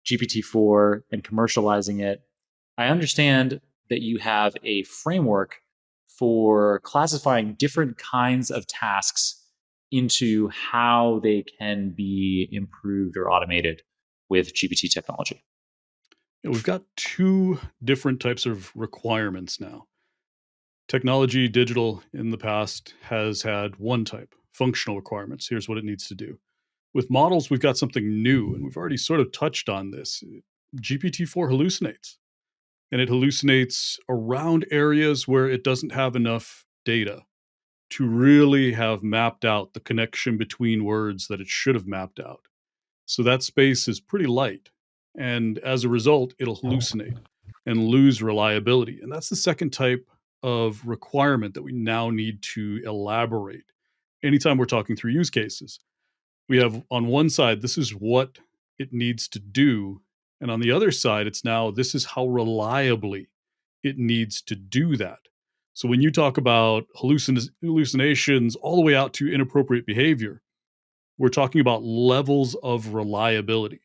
GPT-4 and commercializing it, I understand that you have a framework for classifying different kinds of tasks into how they can be improved or automated with GPT technology. Yeah, we've got two different types of requirements now. Technology, digital in the past has had one type, functional requirements. Here's what it needs to do. With models, we've got something new, and we've already sort of touched on this. GPT-4 hallucinates, and it hallucinates around areas where it doesn't have enough data to really have mapped out the connection between words that it should have mapped out. So that space is pretty light. And as a result, it'll hallucinate and lose reliability. And that's the second type of requirement that we now need to elaborate anytime we're talking through use cases. We have on one side, this is what it needs to do. And on the other side, it's now this is how reliably it needs to do that. So when you talk about hallucinations all the way out to inappropriate behavior, we're talking about levels of reliability.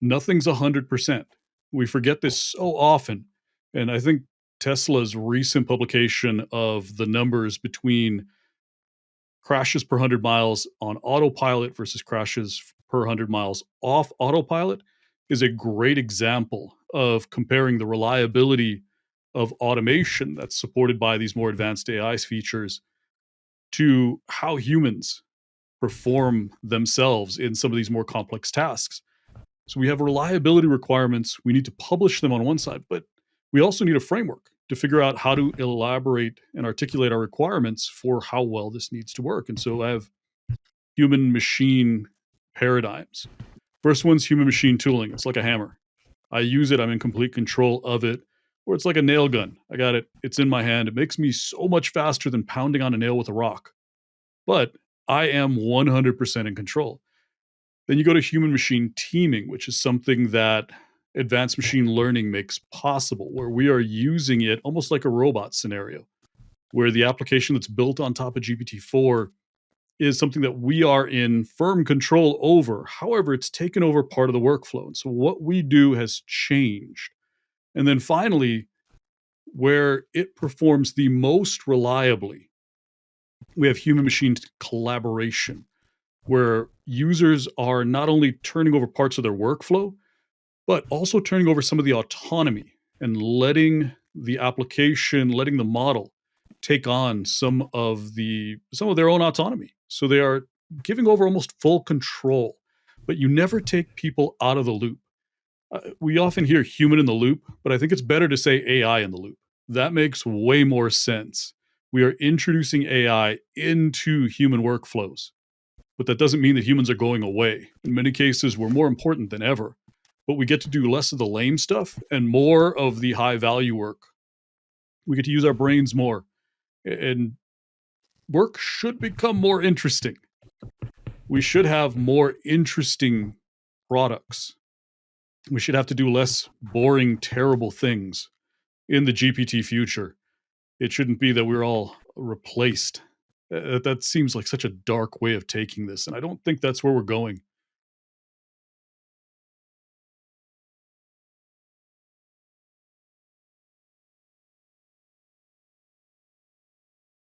Nothing's 100%. We forget this so often. And I think Tesla's recent publication of the numbers between crashes per 100 miles on autopilot versus crashes per 100 miles off autopilot is a great example of comparing the reliability of automation that's supported by these more advanced AI features to how humans perform themselves in some of these more complex tasks. So we have reliability requirements. We need to publish them on one side, but we also need a framework to figure out how to elaborate and articulate our requirements for how well this needs to work. And so I have human machine paradigms. First one's human machine tooling. It's like a hammer. I use it, I'm in complete control of it. Or it's like a nail gun. I got it, it's in my hand. It makes me so much faster than pounding on a nail with a rock. But I am 100% in control. Then you go to human machine teaming, which is something that advanced machine learning makes possible, where we are using it almost like a robot scenario, where the application that's built on top of GPT-4 is something that we are in firm control over. However, it's taken over part of the workflow. And so what we do has changed. And then finally, where it performs the most reliably, we have human machine collaboration, where users are not only turning over parts of their workflow, but also turning over some of the autonomy and letting the application, letting the model take on some of their own autonomy. So they are giving over almost full control, but you never take people out of the loop. We often hear human in the loop, but I think it's better to say AI in the loop. That makes way more sense. We are introducing AI into human workflows, but that doesn't mean that humans are going away. In many cases, we're more important than ever, but we get to do less of the lame stuff and more of the high value work. We get to use our brains more, and work should become more interesting. We should have more interesting products. We should have to do less boring, terrible things in the GPT future. It shouldn't be that we're all replaced. That seems like such a dark way of taking this, and I don't think that's where we're going.